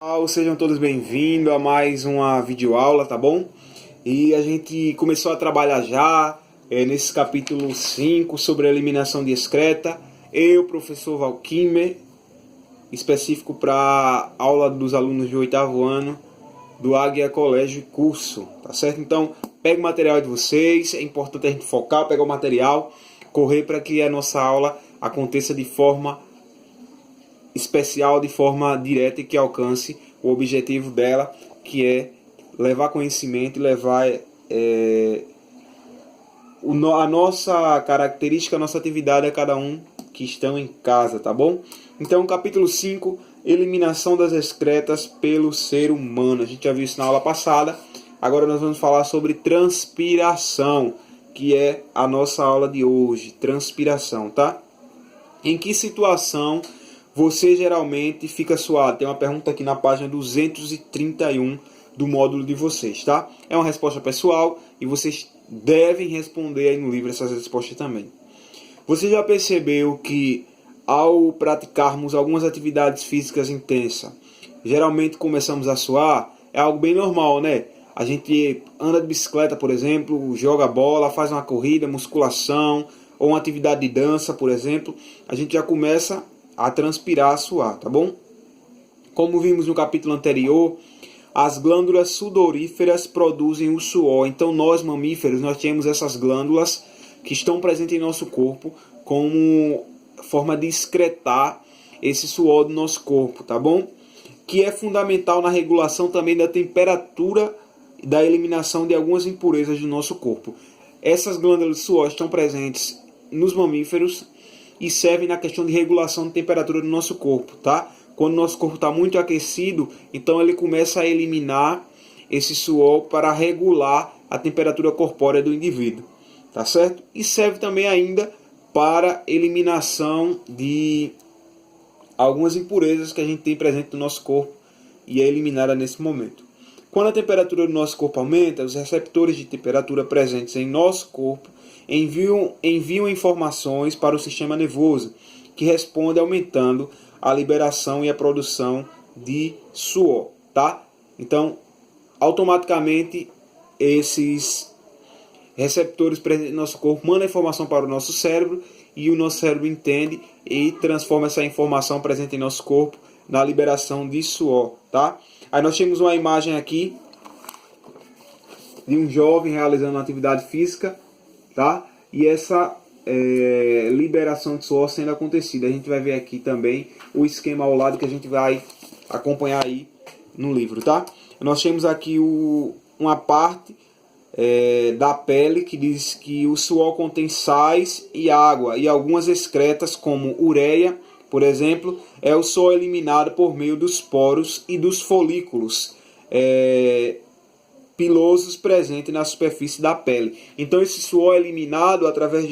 Pessoal, sejam todos bem-vindos a mais uma videoaula, tá bom? E a gente começou a trabalhar já nesse capítulo 5 sobre a eliminação de excreta. Eu, professor Valquímer, específico para aula dos alunos de 8º ano do Águia Colégio e Curso, tá certo? Então, pega o material de vocês, é importante a gente focar, pegar o material, correr para que a nossa aula aconteça de forma especial, de forma direta e que alcance o objetivo dela, que é levar conhecimento e levar a nossa característica, a nossa atividade a cada um que estão em casa, tá bom? Então, capítulo 5, eliminação das excretas pelo ser humano. A gente já viu isso na aula passada. Agora nós vamos falar sobre transpiração, que é a nossa aula de hoje. Transpiração, tá? Em que situação você geralmente fica suado? Tem uma pergunta aqui na página 231 do módulo de vocês, tá? É uma resposta pessoal e vocês devem responder aí no livro essas respostas também. Você já percebeu que ao praticarmos algumas atividades físicas intensas, geralmente começamos a suar? É algo bem normal, né? A gente anda de bicicleta, por exemplo, joga bola, faz uma corrida, musculação, ou uma atividade de dança, por exemplo, a gente já começa a transpirar, a suar, tá bom? Como vimos no capítulo anterior, as glândulas sudoríferas produzem o suor. Então nós, mamíferos, nós temos essas glândulas que estão presentes em nosso corpo como forma de excretar esse suor do nosso corpo, tá bom? Que é fundamental na regulação também da temperatura e da eliminação de algumas impurezas do nosso corpo. Essas glândulas de suor estão presentes nos mamíferos e servem na questão de regulação de temperatura do nosso corpo, tá? Quando o nosso corpo está muito aquecido, então ele começa a eliminar esse suor para regular a temperatura corpórea do indivíduo, tá certo? E serve também ainda para eliminação de algumas impurezas que a gente tem presente no nosso corpo e é eliminada nesse momento. Quando a temperatura do nosso corpo aumenta, os receptores de temperatura presentes em nosso corpo enviam informações para o sistema nervoso, que responde aumentando a liberação e a produção de suor, tá? Então, automaticamente, esses receptores presentes no nosso corpo mandam informação para o nosso cérebro e o nosso cérebro entende e transforma essa informação presente em nosso corpo na liberação de suor, tá? Aí nós temos uma imagem aqui de um jovem realizando uma atividade física, tá? E essa liberação de suor sendo acontecida. A gente vai ver aqui também o esquema ao lado que a gente vai acompanhar aí no livro, tá? Nós temos aqui uma parte da pele que diz que o suor contém sais e água e algumas excretas como ureia, por exemplo, é o suor eliminado por meio dos poros e dos folículos pilosos presentes na superfície da pele. Então esse suor é eliminado através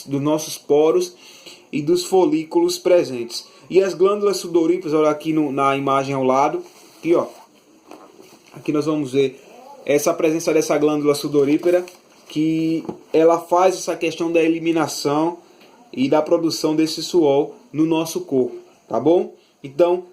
dos nossos poros e dos folículos presentes. E as glândulas sudoríparas, olha aqui na imagem ao lado, aqui, ó, aqui nós vamos ver essa presença dessa glândula sudorípara, que ela faz essa questão da eliminação e da produção desse suor no nosso corpo, tá bom? Então,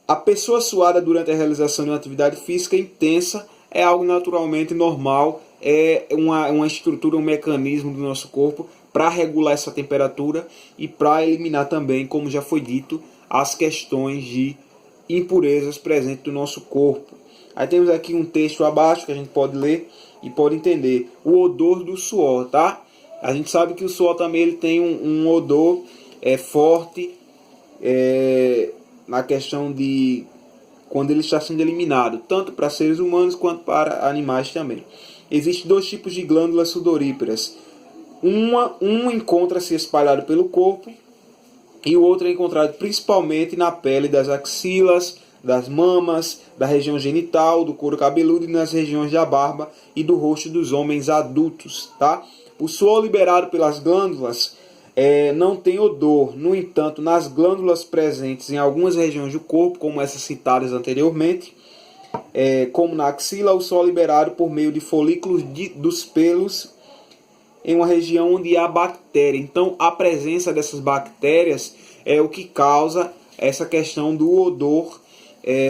a pessoa suada durante a realização de uma atividade física intensa é algo naturalmente normal, é uma estrutura, um mecanismo do nosso corpo para regular essa temperatura e para eliminar também, como já foi dito, as questões de impurezas presentes no nosso corpo. Aí temos aqui um texto abaixo que a gente pode ler e pode entender o odor do suor, tá? A gente sabe que o suor também ele tem um odor forte na questão de quando ele está sendo eliminado, tanto para seres humanos quanto para animais também. Existem dois tipos de glândulas sudoríparas. Um encontra-se espalhado pelo corpo e o outro é encontrado principalmente na pele das axilas, das mamas, da região genital, do couro cabeludo e nas regiões da barba e do rosto dos homens adultos, tá? O suor liberado pelas glândulas não tem odor. No entanto, nas glândulas presentes em algumas regiões do corpo, como essas citadas anteriormente, como na axila, o suor liberado por meio de folículos dos pelos em uma região onde há bactéria. Então, a presença dessas bactérias é o que causa essa questão do odor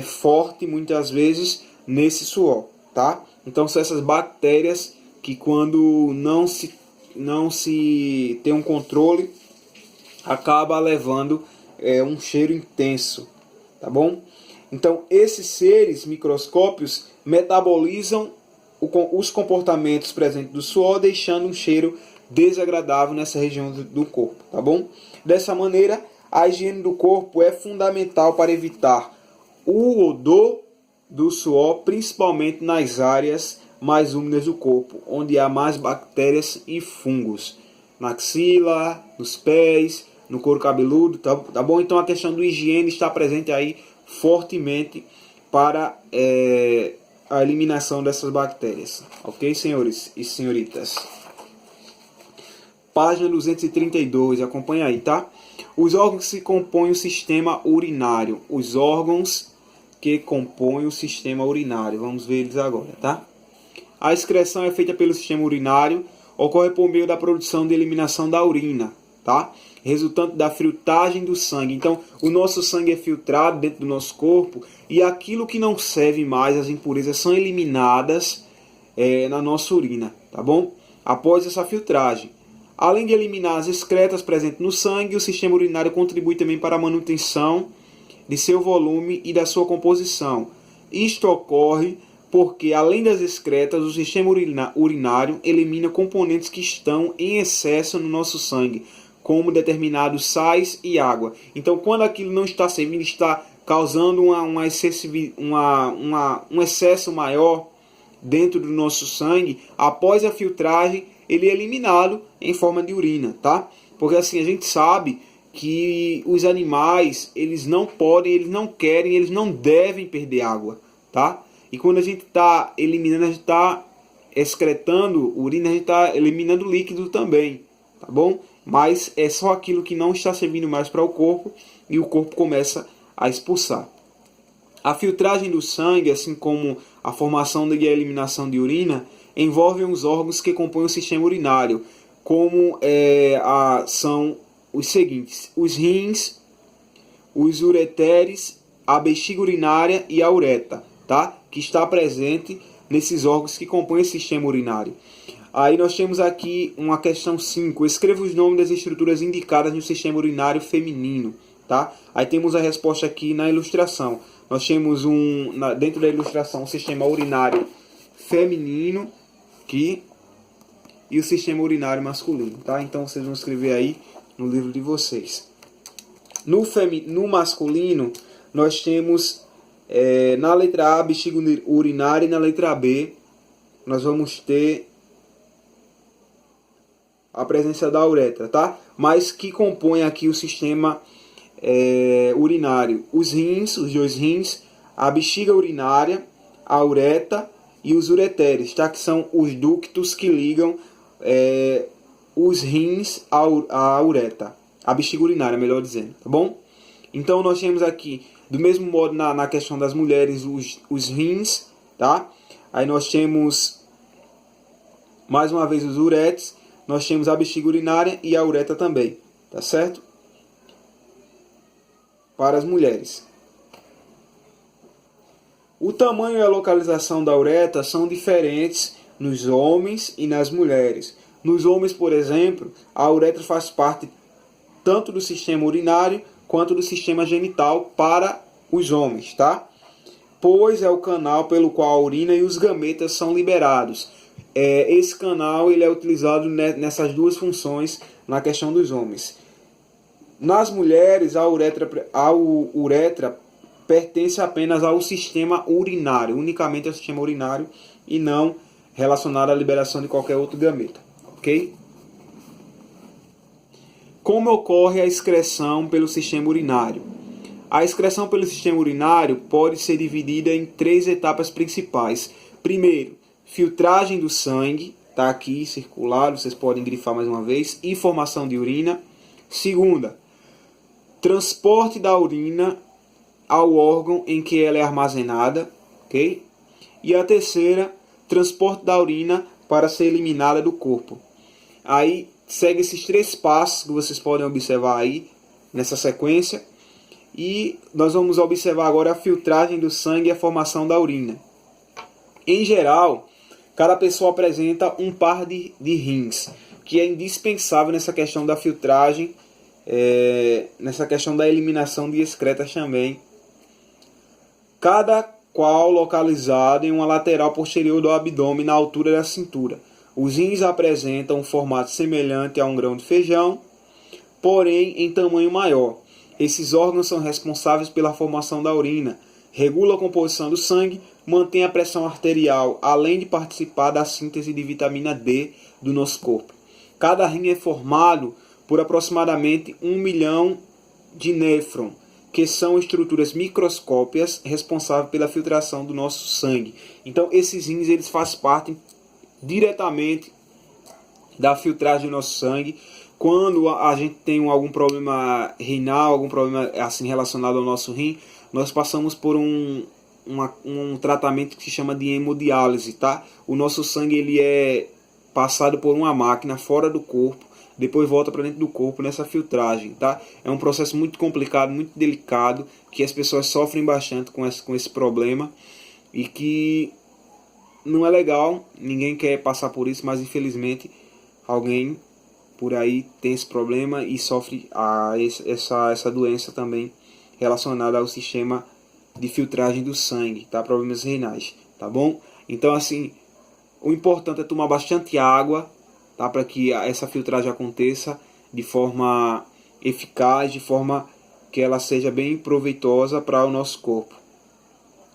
forte muitas vezes nesse suor, tá? Então são essas bactérias que quando não se tem um controle, acaba levando um cheiro intenso, tá bom? Então esses seres microscópios metabolizam os comportamentos presentes do suor, deixando um cheiro desagradável nessa região do corpo, tá bom? Dessa maneira, a higiene do corpo é fundamental para evitar o odor do suor, principalmente nas áreas mais úmidas do corpo, onde há mais bactérias e fungos, na axila, nos pés, no couro cabeludo, tá bom? Então a questão do higiene está presente aí fortemente para a eliminação dessas bactérias, ok, senhores e senhoritas? Página 232, acompanha aí, tá? Os órgãos que compõem o sistema urinário. Os órgãos que compõem o sistema urinário. Vamos ver eles agora, tá? A excreção é feita pelo sistema urinário, ocorre por meio da produção de eliminação da urina, tá? Resultante da filtragem do sangue. Então, o nosso sangue é filtrado dentro do nosso corpo e aquilo que não serve mais, as impurezas, são eliminadas na nossa urina, tá bom? Após essa filtragem. Além de eliminar as excretas presentes no sangue, o sistema urinário contribui também para a manutenção de seu volume e da sua composição. Isto ocorre porque, além das excretas, o sistema urinário elimina componentes que estão em excesso no nosso sangue, como determinados sais e água. Então, quando aquilo não está servindo, está causando um excesso maior dentro do nosso sangue, após a filtragem, ele é eliminado em forma de urina, tá? Porque assim, a gente sabe que os animais, eles não podem, eles não querem, eles não devem perder água, tá? E quando a gente está eliminando, a gente está excretando urina, a gente está eliminando líquido também, tá bom? Mas é só aquilo que não está servindo mais para o corpo e o corpo começa a expulsar. A filtragem do sangue, assim como a formação e a eliminação de urina, envolvem os órgãos que compõem o sistema urinário, como são os seguintes: os rins, os ureteres, a bexiga urinária e a ureta, tá? Que está presente nesses órgãos que compõem o sistema urinário. Aí nós temos aqui uma questão 5. Escreva os nomes das estruturas indicadas no sistema urinário feminino, tá? Aí temos a resposta aqui na ilustração. Nós temos dentro da ilustração um sistema urinário feminino aqui e o sistema urinário masculino, tá? Então vocês vão escrever aí no livro de vocês. No masculino, nós temos na letra A, bexiga urinária, e na letra B, nós vamos ter a presença da uretra, tá? Mas que compõe aqui o sistema urinário: os rins, os dois rins, a bexiga urinária, a ureta e os ureteres, tá? Que são os ductos que ligam os rins à ureta, a bexiga urinária, melhor dizendo, tá bom? Então nós temos aqui, do mesmo modo na questão das mulheres, os rins, tá? Aí nós temos, mais uma vez, os uretes, nós temos a bexiga urinária e a ureta também, tá certo? Para as mulheres. O tamanho e a localização da uretra são diferentes nos homens e nas mulheres. Nos homens, por exemplo, a uretra faz parte tanto do sistema urinário quanto do sistema genital para os homens, tá? Pois é o canal pelo qual a urina e os gametas são liberados. Esse canal ele é utilizado nessas duas funções na questão dos homens. Nas mulheres, a uretra pertence apenas ao sistema urinário, unicamente ao sistema urinário, e não relacionada à liberação de qualquer outro gameta, ok? Como ocorre a excreção pelo sistema urinário? A excreção pelo sistema urinário pode ser dividida em 3 etapas principais. Primeiro, filtragem do sangue, está aqui circulado, vocês podem grifar mais uma vez, e formação de urina. Segunda, transporte da urina ao órgão em que ela é armazenada, ok? E a terceira, transporte da urina para ser eliminada do corpo. Aí segue esses 3 passos que vocês podem observar aí nessa sequência. E nós vamos observar agora a filtragem do sangue e a formação da urina. Em geral, cada pessoa apresenta um par de rins, que é indispensável nessa questão da filtragem, nessa questão da eliminação de excretas também. Cada qual localizado em uma lateral posterior do abdômen na altura da cintura. Os rins apresentam um formato semelhante a um grão de feijão, porém em tamanho maior. Esses órgãos são responsáveis pela formação da urina, regulam a composição do sangue, mantêm a pressão arterial, além de participar da síntese de vitamina D do nosso corpo. Cada rim é formado por aproximadamente 1 milhão de néfrons, que são estruturas microscópicas responsáveis pela filtração do nosso sangue. Então, esses rins eles fazem parte diretamente da filtragem do nosso sangue. Quando a gente tem algum problema renal, algum problema assim relacionado ao nosso rim, nós passamos por um tratamento que se chama de hemodiálise, tá? O nosso sangue ele é passado por uma máquina fora do corpo, depois volta para dentro do corpo nessa filtragem, tá? É um processo muito complicado, muito delicado, que as pessoas sofrem bastante com esse problema e que não é legal, ninguém quer passar por isso, mas infelizmente alguém por aí tem esse problema e sofre essa doença também relacionada ao sistema de filtragem do sangue, tá? Problemas renais, tá bom? Então assim, o importante é tomar bastante água, tá? Para que essa filtragem aconteça de forma eficaz, de forma que ela seja bem proveitosa para o nosso corpo.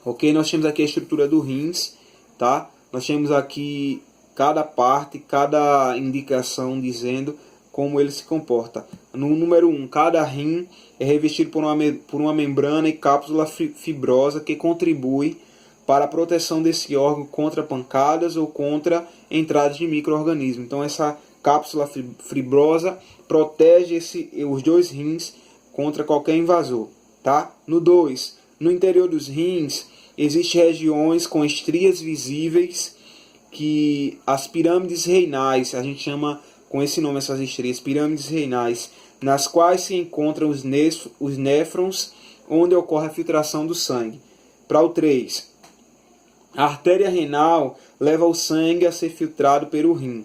Ok? Nós temos aqui a estrutura do rins, tá? Nós temos aqui cada parte, cada indicação dizendo como ele se comporta. No número 1, cada rim é revestido por uma membrana e cápsula fibrosa que contribui para a proteção desse órgão contra pancadas ou contra entradas de micro-organismos. Então essa cápsula fibrosa protege os dois rins contra qualquer invasor. Tá? No 2, no interior dos rins existem regiões com estrias visíveis que as pirâmides renais, a gente chama com esse nome essas estrias, pirâmides renais, nas quais se encontram os néfrons, onde ocorre a filtração do sangue. Para o 3, a artéria renal leva o sangue a ser filtrado pelo rim.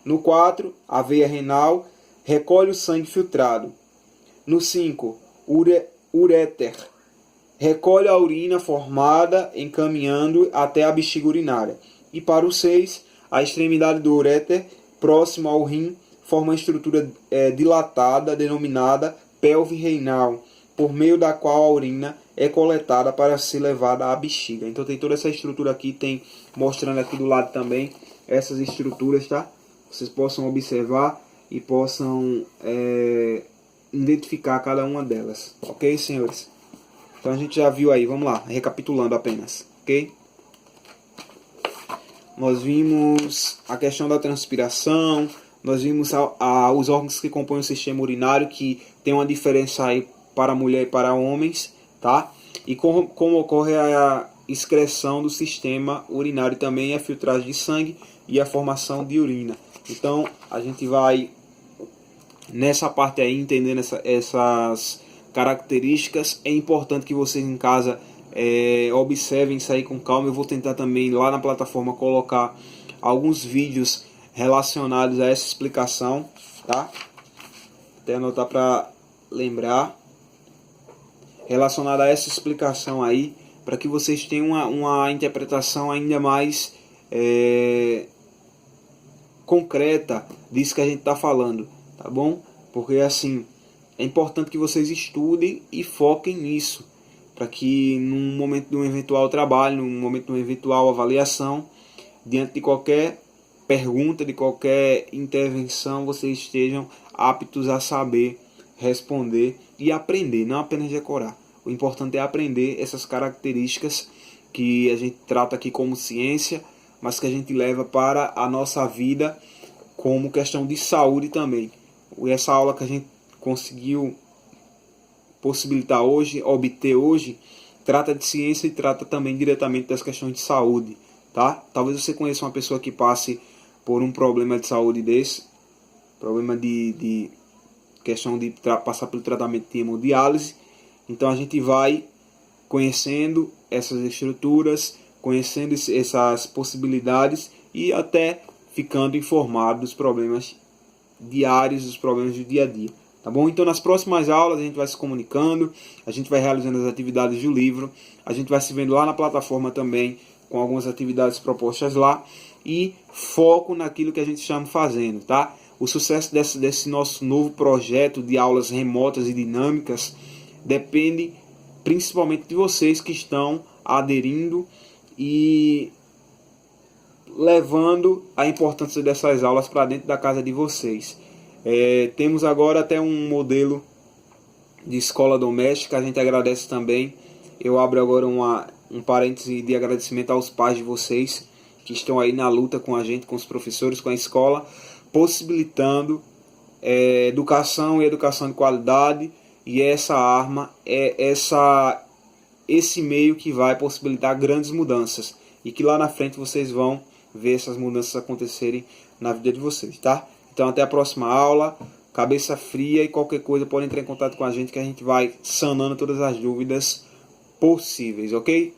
No 4, a veia renal recolhe o sangue filtrado. No 5, uréter recolhe a urina formada encaminhando até a bexiga urinária. E para o 6, a extremidade do uréter, próximo ao rim, forma uma estrutura dilatada denominada pelve renal, por meio da qual a urina é coletada para ser levada à bexiga. Então tem toda essa estrutura aqui, tem mostrando aqui do lado também essas estruturas, tá? Vocês possam observar e possam identificar cada uma delas. Ok, senhores? Então a gente já viu aí, vamos lá, recapitulando apenas, ok? Nós vimos a questão da transpiração, nós vimos os órgãos que compõem o sistema urinário, que tem uma diferença aí para mulher e para homens, tá? E como ocorre a excreção do sistema urinário também, a filtragem de sangue e a formação de urina. Então a gente vai nessa parte aí entendendo essas características. É importante que vocês em casa observem isso aí com calma. Eu vou tentar também lá na plataforma colocar alguns vídeos relacionados a essa explicação, tá? Até anotar para lembrar, relacionado a essa explicação aí, para que vocês tenham uma interpretação ainda mais concreta disso que a gente está falando, tá bom? Porque assim, é importante que vocês estudem e foquem nisso, para que num momento de um eventual trabalho, num momento de uma eventual avaliação, diante de qualquer pergunta, de qualquer intervenção, vocês estejam aptos a saber responder e aprender, não apenas decorar. O importante é aprender essas características que a gente trata aqui como ciência, mas que a gente leva para a nossa vida como questão de saúde também. E essa aula que a gente conseguiu possibilitar hoje, obter hoje, trata de ciência e trata também diretamente das questões de saúde, tá? Talvez você conheça uma pessoa que passe por um problema de saúde desse, problema de questão de passar pelo tratamento de hemodiálise, Então a gente vai conhecendo essas estruturas, conhecendo essas possibilidades e até ficando informado dos problemas diários, dos problemas do dia a dia. Tá bom? Então nas próximas aulas a gente vai se comunicando, a gente vai realizando as atividades do livro, a gente vai se vendo lá na plataforma também com algumas atividades propostas lá e foco naquilo que a gente chama fazendo, tá? O sucesso desse nosso novo projeto de aulas remotas e dinâmicas depende principalmente de vocês que estão aderindo e levando a importância dessas aulas para dentro da casa de vocês. Temos agora até um modelo de escola doméstica, a gente agradece também. Eu abro agora um parêntese de agradecimento aos pais de vocês que estão aí na luta com a gente, com os professores, com a escola, possibilitando educação e educação de qualidade, e essa arma é esse meio que vai possibilitar grandes mudanças e que lá na frente vocês vão ver essas mudanças acontecerem na vida de vocês, tá? Então até a próxima aula, cabeça fria, e qualquer coisa pode entrar em contato com a gente que a gente vai sanando todas as dúvidas possíveis, ok?